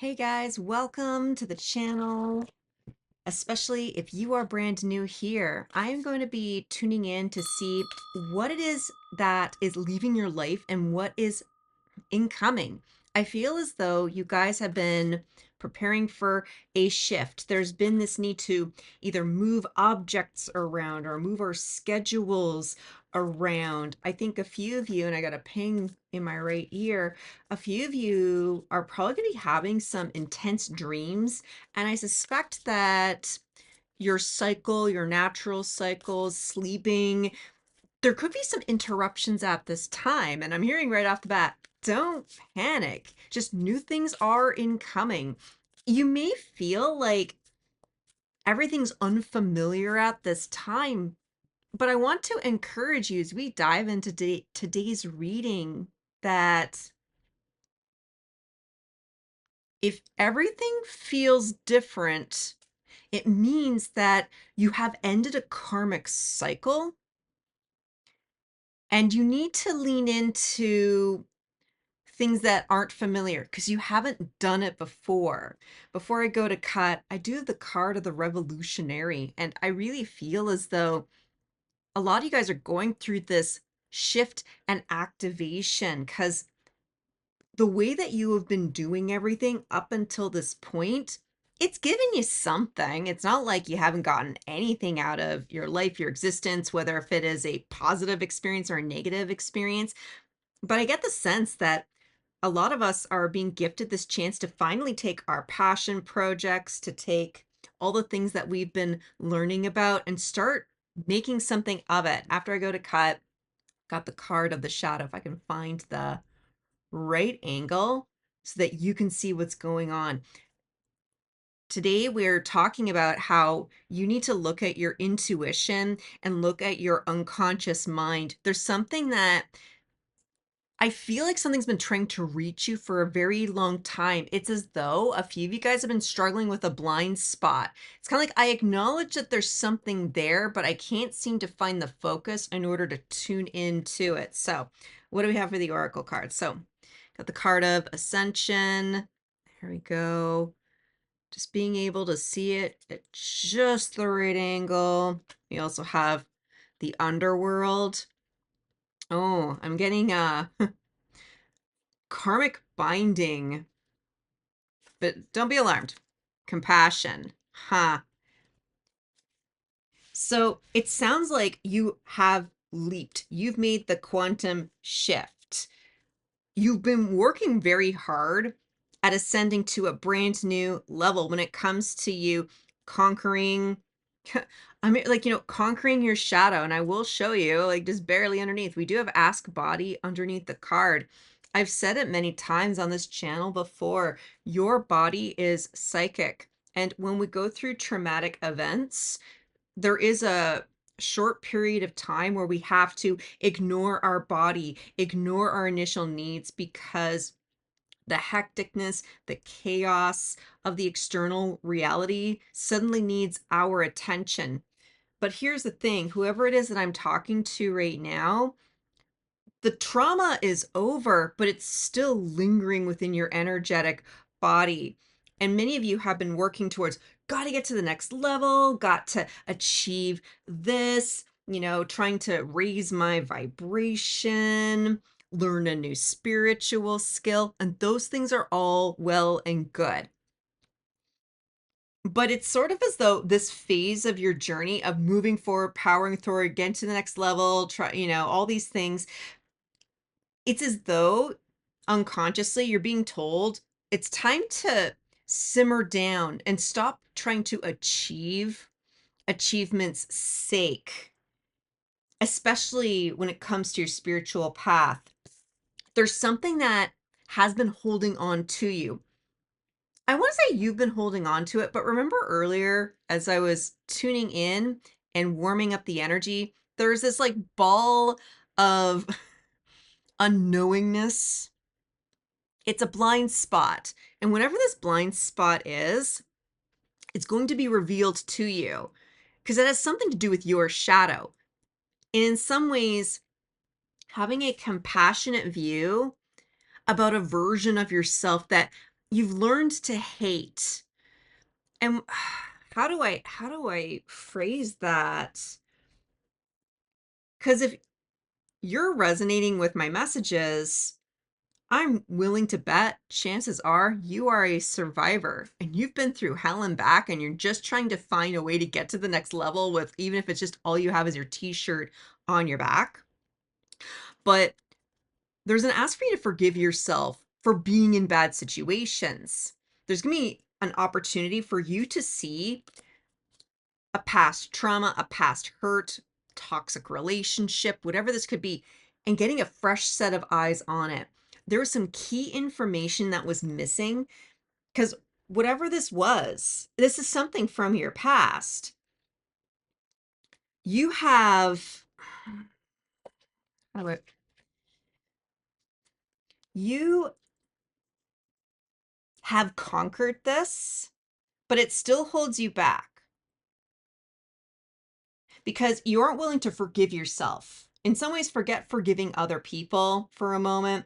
Hey guys, welcome to the channel. Especially if you are brand new here, I am going to be tuning in to see what it is that is leaving your life and what is incoming. I feel as though you guys have been preparing for a shift. There's been this need to either move objects around or move our schedules around. I think a few of you, and I got a ping in my right ear, a few of you are probably going to be having some intense dreams. And I suspect that your cycle, your natural cycles, sleeping, there could be some interruptions at this time. And I'm hearing right off the bat, don't panic. Just new things are incoming. You may feel like everything's unfamiliar at this time, but I want to encourage you as we dive into today's reading that if everything feels different, it means that you have ended a karmic cycle and you need to lean into things that aren't familiar because you haven't done it before. Before I go to cut, I do the card of the revolutionary, and I really feel as though a lot of you guys are going through this shift and activation because the way that you have been doing everything up until this point, it's given you something. It's not like you haven't gotten anything out of your life, your existence, whether if it is a positive experience or a negative experience. But I get the sense that a lot of us are being gifted this chance to finally take our passion projects, to take all the things that we've been learning about and start making something of it. After I go to cut, got the card of the shadow, if I can find the right angle so that you can see what's going on. Today, we're talking about how you need to look at your intuition and look at your unconscious mind. There's something that I feel like something's been trying to reach you for a very long time. It's as though a few of you guys have been struggling with a blind spot. It's kind of like I acknowledge that there's something there, but I can't seem to find the focus in order to tune into it. So, what do we have for the oracle card? So, got the card of ascension. There we go. Just being able to see it at just the right angle. We also have the underworld. Oh, I'm getting karmic binding, but don't be alarmed. Compassion. Huh. So it sounds like you have leaped. You've made the quantum shift. You've been working very hard at ascending to a brand new level when it comes to you conquering. I mean, like, conquering your shadow. And I will show you, like, just barely underneath. We do have Ask Body underneath the card. I've said it many times on this channel before. Your body is psychic. And when we go through traumatic events, there is a short period of time where we have to ignore our body, ignore our initial needs because the hecticness, the chaos of the external reality suddenly needs our attention. But here's the thing, whoever it is that I'm talking to right now, the trauma is over, but it's still lingering within your energetic body. And many of you have been working towards, got to get to the next level, got to achieve this, trying to raise my vibration, learn a new spiritual skill. And those things are all well and good. But it's sort of as though this phase of your journey of moving forward, powering through, getting to the next level, try, all these things, it's as though unconsciously you're being told it's time to simmer down and stop trying to achieve achievement's sake, especially when it comes to your spiritual path. There's something that has been holding on to you. I want to say you've been holding on to it, but remember earlier as I was tuning in and warming up the energy, there's this like ball of unknowingness. It's a blind spot. And whatever this blind spot is, it's going to be revealed to you because it has something to do with your shadow. And in some ways, having a compassionate view about a version of yourself that you've learned to hate. And how do I phrase that? Because if you're resonating with my messages, I'm willing to bet chances are you are a survivor and you've been through hell and back and you're just trying to find a way to get to the next level with, even if it's just all you have is your t-shirt on your back. But there's an ask for you to forgive yourself for being in bad situations. There's going to be an opportunity for you to see a past trauma, a past hurt, toxic relationship, whatever this could be, and getting a fresh set of eyes on it. There was some key information that was missing because whatever this was, this is something from your past. You have, how do I, you have conquered this, but it still holds you back because you aren't willing to forgive yourself. In some ways, forget forgiving other people for a moment.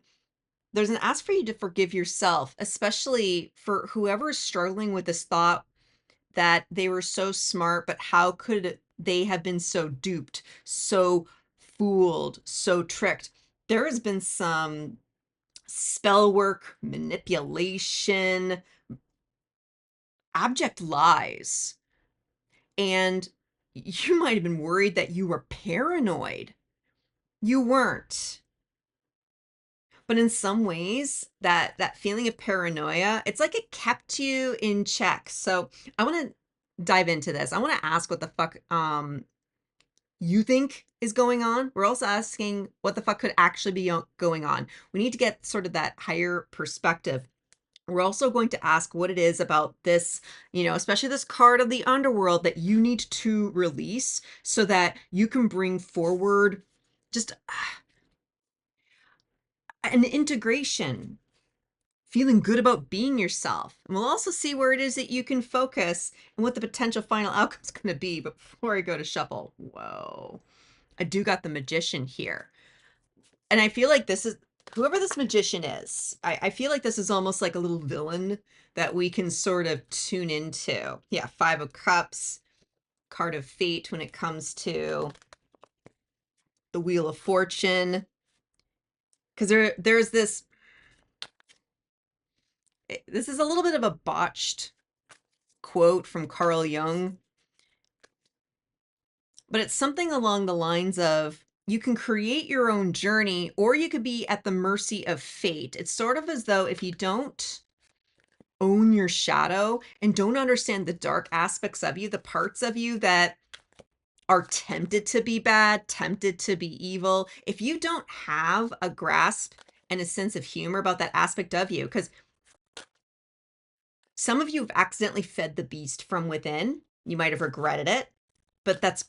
There's an ask for you to forgive yourself, especially for whoever is struggling with this thought that they were so smart, but how could they have been so duped, so fooled, so tricked? There has been some spell work, manipulation, abject lies. And you might have been worried that you were paranoid. You weren't. But in some ways, that feeling of paranoia, it's like it kept you in check. So I want to dive into this. I want to ask what the fuck you think is going on. We're also asking what the fuck could actually be going on. We need to get sort of that higher perspective. We're also going to ask what it is about this, especially this card of the underworld that you need to release so that you can bring forward just an integration, feeling good about being yourself. And we'll also see where it is that you can focus and what the potential final outcome is going to be. But before I go to shuffle, whoa, I do got the magician here. And I feel like this is whoever this magician is. I feel like this is almost like a little villain that we can sort of tune into. Yeah, Five of Cups, card of fate when it comes to the Wheel of Fortune. Because there's this is a little bit of a botched quote from Carl Jung, but it's something along the lines of you can create your own journey or you could be at the mercy of fate. It's sort of as though if you don't own your shadow and don't understand the dark aspects of you, the parts of you that are tempted to be bad, tempted to be evil, if you don't have a grasp and a sense of humor about that aspect of you, because some of you have accidentally fed the beast from within, you might have regretted it, but that's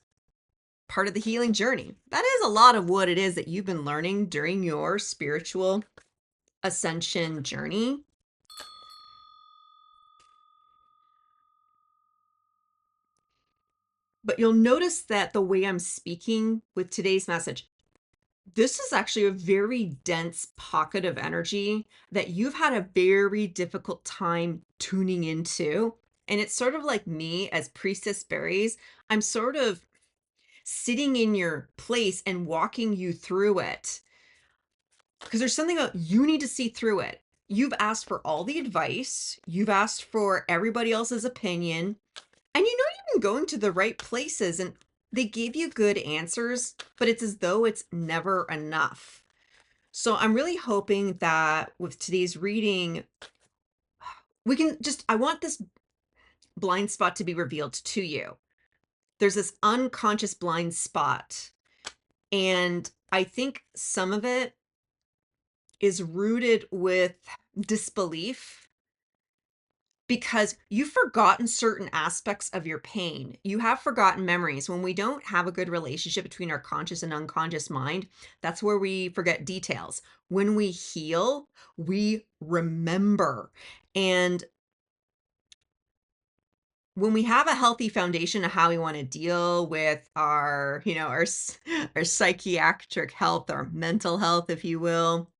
part of the healing journey. That is a lot of what it is that you've been learning during your spiritual ascension journey. But you'll notice that the way I'm speaking with today's message, this is actually a very dense pocket of energy that you've had a very difficult time tuning into. And it's sort of like me as Priestess Berries. I'm sort of sitting in your place and walking you through it. Because there's something about you need to see through it. You've asked for all the advice, you've asked for everybody else's opinion, and you've been going to the right places and they give you good answers, but it's as though it's never enough. So I'm really hoping that with today's reading, I want this blind spot to be revealed to you. There's this unconscious blind spot. And I think some of it is rooted with disbelief because you've forgotten certain aspects of your pain. You have forgotten memories. When we don't have a good relationship between our conscious and unconscious mind, that's where we forget details. When we heal, we remember. And when we have a healthy foundation of how we want to deal with our, our psychiatric health, our mental health, if you will,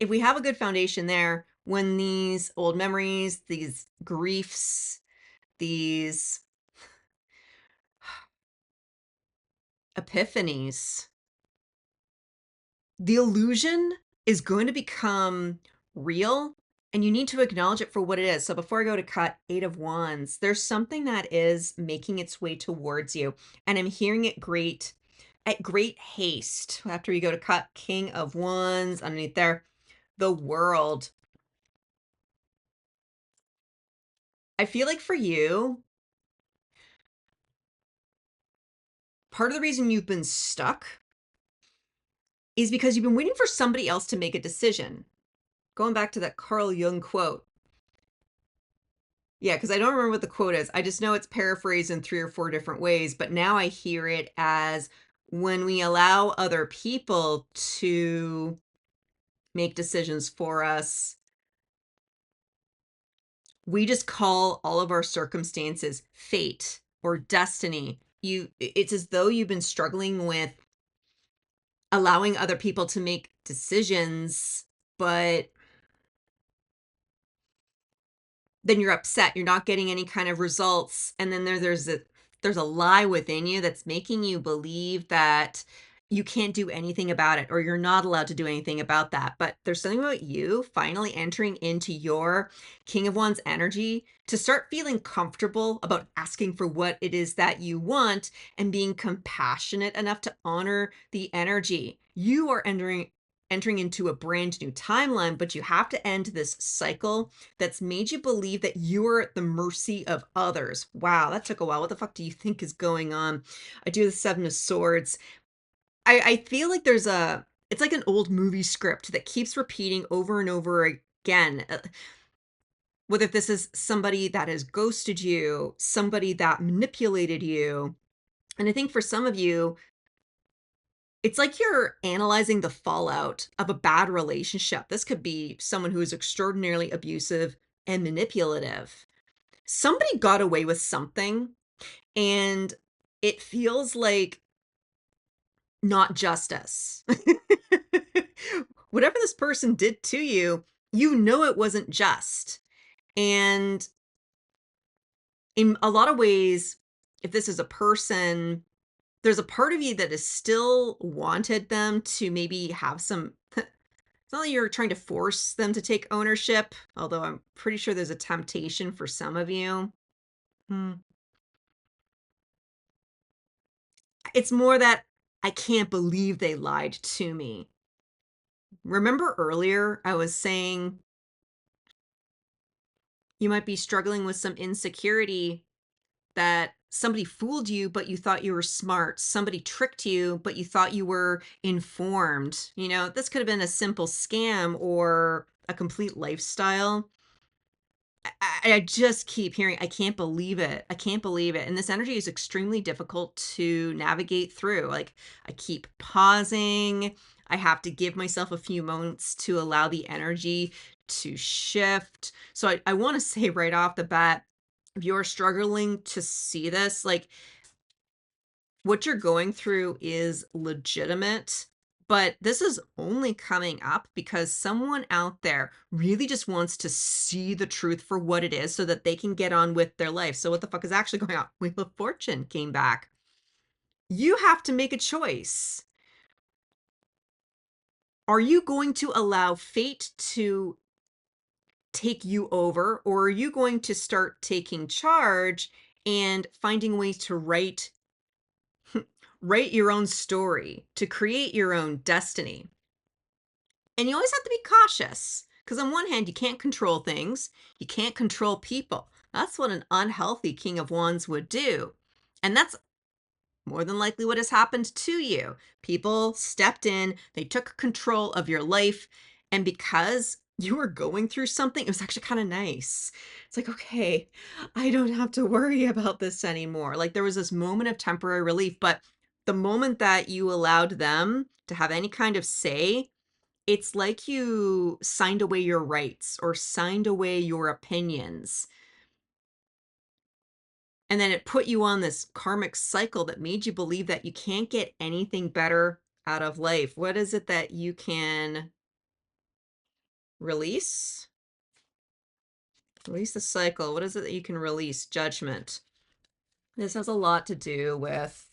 if we have a good foundation there, when these old memories, these griefs, these epiphanies, the illusion is going to become real and you need to acknowledge it for what it is. So before I go to cut 8 of Wands, there's something that is making its way towards you. And I'm hearing it at great haste. After you go to cut King of Wands underneath there, the World. I feel like for you, part of the reason you've been stuck is because you've been waiting for somebody else to make a decision. Going back to that Carl Jung quote. Yeah, because I don't remember what the quote is. I just know it's paraphrased in 3 or 4 different ways, but now I hear it as when we allow other people to make decisions for us, we just call all of our circumstances fate or destiny. It's as though you've been struggling with allowing other people to make decisions, but then you're upset, you're not getting any kind of results, and then there's a lie within you that's making you believe that you can't do anything about it or you're not allowed to do anything about that. But there's something about you finally entering into your King of Wands energy to start feeling comfortable about asking for what it is that you want and being compassionate enough to honor the energy. You are entering into a brand new timeline, but you have to end this cycle that's made you believe that you're at the mercy of others. Wow, that took a while. What the fuck do you think is going on? I do the 7 of Swords. I feel like it's like an old movie script that keeps repeating over and over again. Whether this is somebody that has ghosted you, somebody that manipulated you. And I think for some of you, it's like you're analyzing the fallout of a bad relationship. This could be someone who is extraordinarily abusive and manipulative. Somebody got away with something, and it feels like not justice. Whatever this person did to you, you know it wasn't just. And in a lot of ways, if this is a person, there's a part of you that is still wanted them to maybe have some. It's not like you're trying to force them to take ownership, although I'm pretty sure there's a temptation for some of you. Hmm. It's more that I can't believe they lied to me. Remember earlier, I was saying you might be struggling with some insecurity that somebody fooled you, but you thought you were smart. Somebody tricked you, but you thought you were informed. This could have been a simple scam or a complete lifestyle. I just keep hearing, I can't believe it. I can't believe it. And this energy is extremely difficult to navigate through. Like, I keep pausing. I have to give myself a few moments to allow the energy to shift. So I want to say right off the bat, if you're struggling to see this, like, what you're going through is legitimate, but this is only coming up because someone out there really just wants to see the truth for what it is so that they can get on with their life. So what the fuck is actually going on? Wheel of Fortune came back. You have to make a choice. Are you going to allow fate to take you over, or are you going to start taking charge and finding ways to write your own story, to create your own destiny? And you always have to be cautious because, on one hand, you can't control things, you can't control people. That's what an unhealthy King of Wands would do. And that's more than likely what has happened to you. People stepped in, they took control of your life. And because you were going through something, it was actually kind of nice. It's like, okay, I don't have to worry about this anymore. Like, there was this moment of temporary relief, but the moment that you allowed them to have any kind of say, it's like you signed away your rights or signed away your opinions. And then it put you on this karmic cycle that made you believe that you can't get anything better out of life. What is it that you can release? Release the cycle. What is it that you can release? Judgment. This has a lot to do with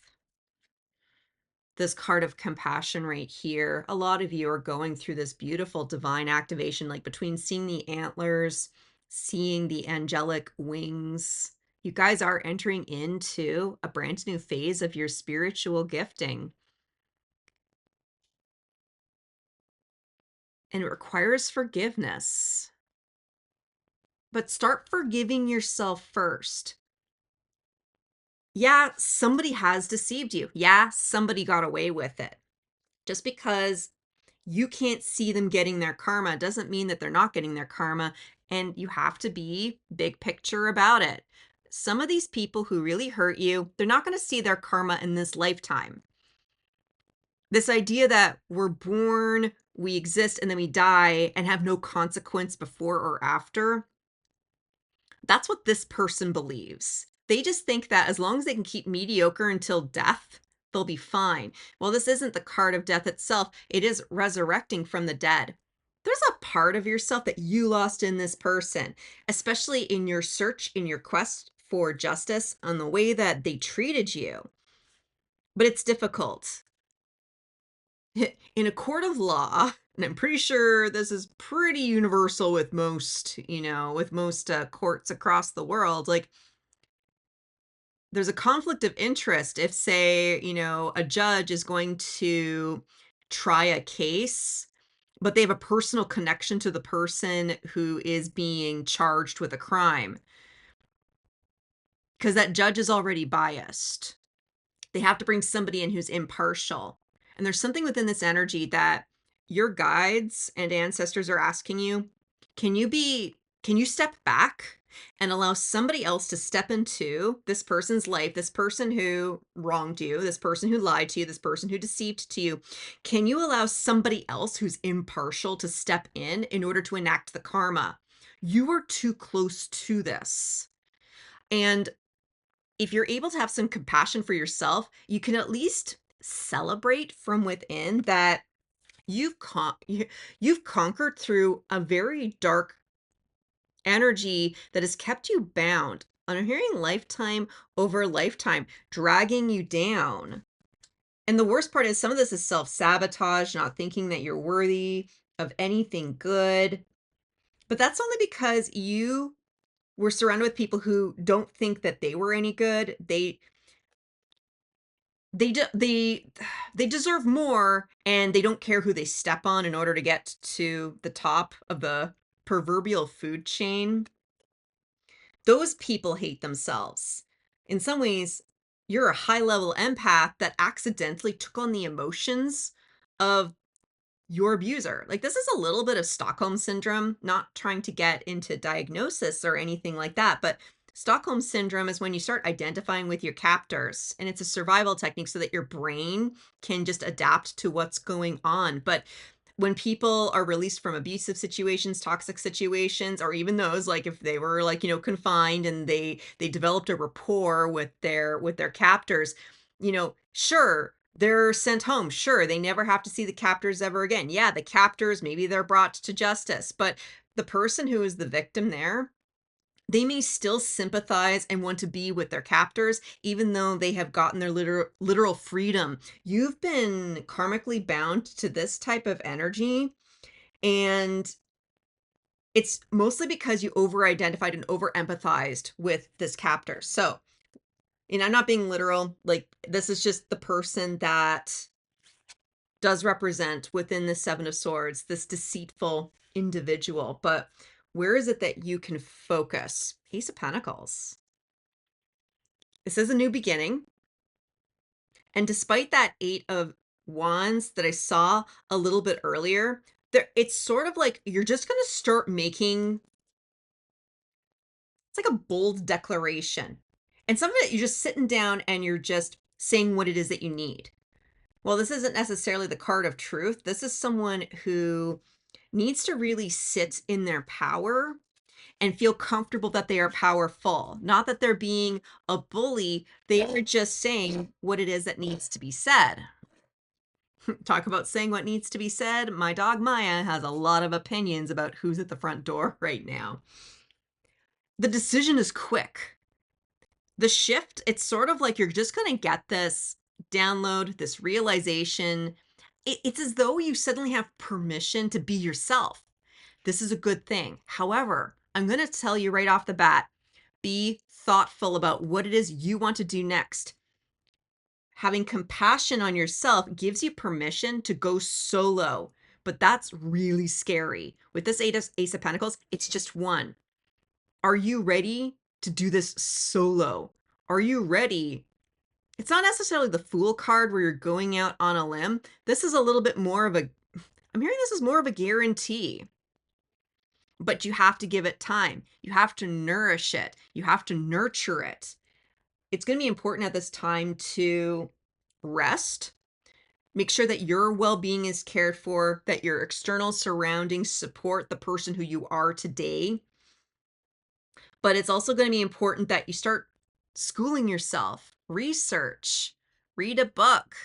this card of compassion right here. A lot of you are going through this beautiful divine activation, like between seeing the antlers, seeing the angelic wings. You guys are entering into a brand new phase of your spiritual gifting. And it requires forgiveness. But start forgiving yourself first. Yeah, somebody has deceived you. Yeah, somebody got away with it. Just because you can't see them getting their karma doesn't mean that they're not getting their karma, and you have to be big picture about it. Some of these people who really hurt you, they're not going to see their karma in this lifetime. This idea that we're born, we exist, and then we die and have no consequence before or after, that's what this person believes. They just think that as long as they can keep mediocre until death, they'll be fine. Well, this isn't the card of death itself. It is resurrecting from the dead. There's a part of yourself that you lost in this person, especially in your search, in your quest for justice on the way that they treated you. But it's difficult. In a court of law, and I'm pretty sure this is pretty universal with most, with most courts across the world, like there's a conflict of interest if, say, a judge is going to try a case, but they have a personal connection to the person who is being charged with a crime, because that judge is already biased. They have to bring somebody in who's impartial. And there's something within this energy that your guides and ancestors are asking you, can you step back and allow somebody else to step into this person's life, this person who wronged you, this person who lied to you, this person who deceived to you? Can you allow somebody else who's impartial to step in order to enact the karma? You are too close to this. And if you're able to have some compassion for yourself, you can at least celebrate from within that you've conquered through a very dark energy that has kept you bound. I'm hearing lifetime over lifetime, dragging you down. And the worst part is some of this is self-sabotage, not thinking that you're worthy of anything good. But that's only because you were surrounded with people who don't think that they were any good. They deserve more, and they don't care who they step on in order to get to the top of the proverbial food chain. Those people hate themselves. In some ways, you're a high-level empath that accidentally took on the emotions of your abuser. Like, this is a little bit of Stockholm syndrome, not trying to get into diagnosis or anything like that, but Stockholm syndrome is when you start identifying with your captors, and it's a survival technique so that your brain can just adapt to what's going on. But when people are released from abusive situations, toxic situations, or even those, like if they were like, confined and they developed a rapport with their captors, sure, they're sent home. Sure, they never have to see the captors ever again. Yeah, the captors, maybe they're brought to justice, but the person who is the victim there, they may still sympathize and want to be with their captors, even though they have gotten their literal freedom. You've been karmically bound to this type of energy, and it's mostly because you over-identified and over-empathized with this captor. So, I'm not being literal. Like, this is just the person that does represent within the Seven of Swords, this deceitful individual. But where is it that you can focus? Ace of Pentacles. This is a new beginning. And despite that Eight of Wands that I saw a little bit earlier, it's sort of like you're just going to start making, it's like a bold declaration. And some of it, you're just sitting down and you're just saying what it is that you need. Well, this isn't necessarily the card of truth. This is someone who needs to really sit in their power and feel comfortable that they are powerful, not that they're being a bully. They are just saying what it is that needs to be said. Talk about saying what needs to be said. My dog Maya has a lot of opinions about who's at the front door right now. the decision is quick. The shift, it's sort of like you're just going to get this download, this realization. It's as though you suddenly have permission to be yourself. This is a good thing. However, I'm going to tell you right off the bat, be thoughtful about what it is you want to do next. Having compassion on yourself gives you permission to go solo, but that's really scary. With this Ace of Pentacles, it's just one. Are you ready to do this solo? Are you ready? It's not necessarily the Fool card where you're going out on a limb. This is a little bit more of a, I'm hearing this is more of a guarantee. But you have to give it time. You have to nourish it. You have to nurture it. It's going to be important at this time to rest. Make sure that your well-being is cared for, that your external surroundings support the person who you are today. But it's also going to be important that you start schooling yourself, research, read a book,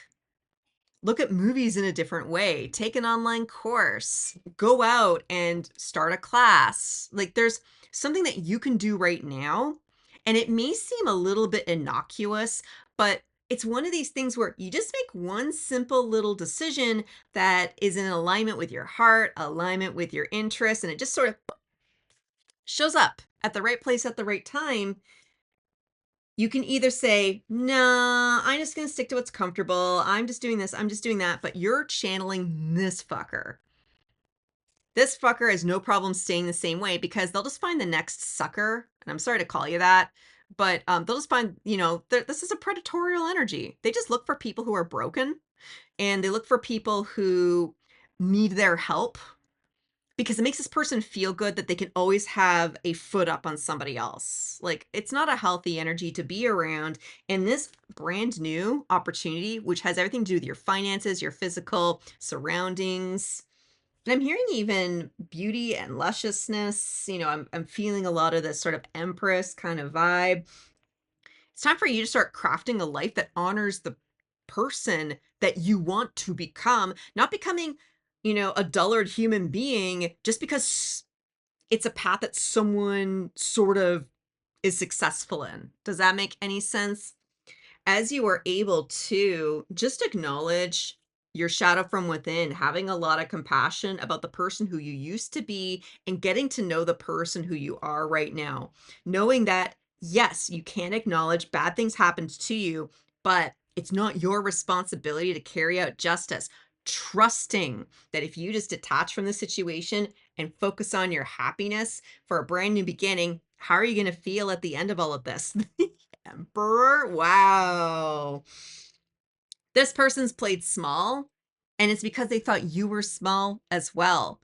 look at movies in a different way, take an online course, go out and start a class. Like there's something that you can do right now. And it may seem a little bit innocuous, but it's one of these things where you just make one simple little decision that is in alignment with your heart, alignment with your interests, and it just sort of shows up at the right place at the right time. You can either say, nah, I'm just going to stick to what's comfortable. I'm just doing this. I'm just doing that. But you're channeling this fucker. This fucker has no problem staying the same way because they'll just find the next sucker. And I'm sorry to call you that, but they'll just find, this is a predatory energy. They just look for people who are broken, and they look for people who need their help, because it makes this person feel good that they can always have a foot up on somebody else. Like, it's not a healthy energy to be around. And this brand new opportunity, which has everything to do with your finances, your physical surroundings, and I'm hearing even beauty and lusciousness. I'm feeling a lot of this sort of Empress kind of vibe. It's time for you to start crafting a life that honors the person that you want to become, not becoming, a dullard human being just because it's a path that someone sort of is successful in. Does that make any sense? As you are able to just acknowledge your shadow from within, having a lot of compassion about the person who you used to be and getting to know the person who you are right now, knowing that, yes, you can acknowledge bad things happened to you, but it's not your responsibility to carry out justice. Trusting that if you just detach from the situation and focus on your happiness for a brand new beginning, how are you going to feel at the end of all of this? Emperor? Wow. This person's played small, and it's because they thought you were small as well.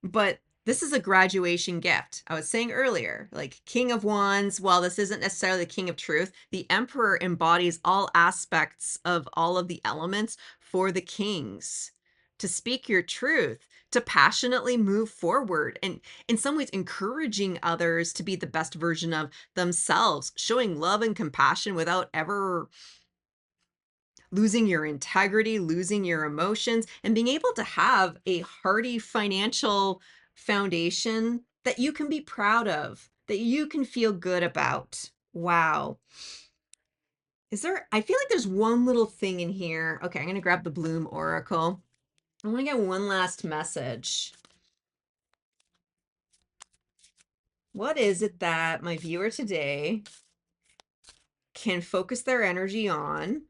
But this is a graduation gift. I was saying earlier, like King of Wands, while this isn't necessarily the King of Truth, the Emperor embodies all aspects of all of the elements for the kings. To speak your truth, to passionately move forward, and in some ways encouraging others to be the best version of themselves, showing love and compassion without ever losing your integrity, losing your emotions, and being able to have a hearty financial foundation that you can be proud of, that you can feel good about. Wow. I feel like there's one little thing in here. Okay, I'm going to grab the Bloom Oracle. I want to get one last message. What is it that my viewer today can focus their energy on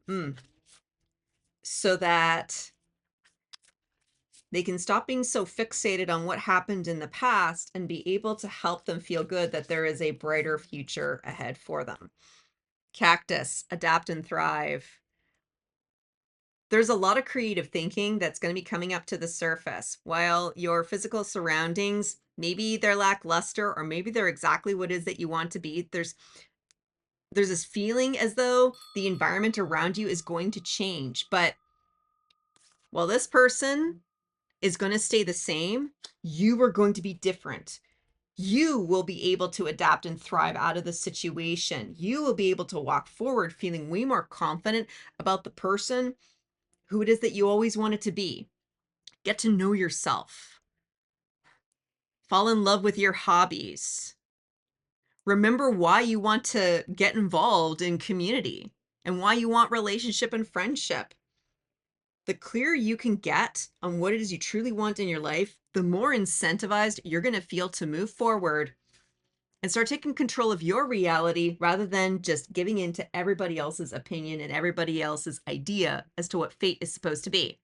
so that they can stop being so fixated on what happened in the past and be able to help them feel good that there is a brighter future ahead for them? Cactus, adapt and thrive. There's a lot of creative thinking that's going to be coming up to the surface. While your physical surroundings, maybe they're lackluster, or maybe they're exactly what it is that you want to be. There's this feeling as though the environment around you is going to change. But while this person is going to stay the same, you are going to be different. You will be able to adapt and thrive out of the situation. You will be able to walk forward feeling way more confident about the person who it is that you always wanted to be. Get to know yourself. Fall in love with your hobbies. Remember why you want to get involved in community and why you want relationship and friendship. The clearer you can get on what it is you truly want in your life, the more incentivized you're going to feel to move forward and start taking control of your reality rather than just giving in to everybody else's opinion and everybody else's idea as to what fate is supposed to be.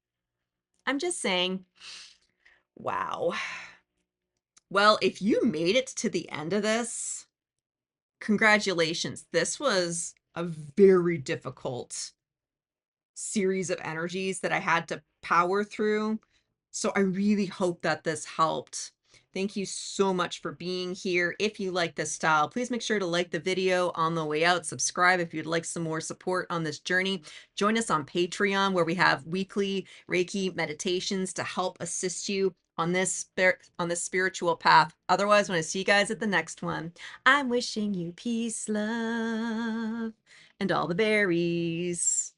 I'm just saying, wow. Well, if you made it to the end of this, congratulations. This was a very difficult series of energies that I had to power through. So I really hope that this helped. Thank you so much for being here. If you like this style, please make sure to like the video on the way out. Subscribe if you'd like some more support on this journey. Join us on Patreon, where we have weekly Reiki meditations to help assist you on this spiritual path. Otherwise, when I see you guys at the next one, I'm wishing you peace, love, and all the berries.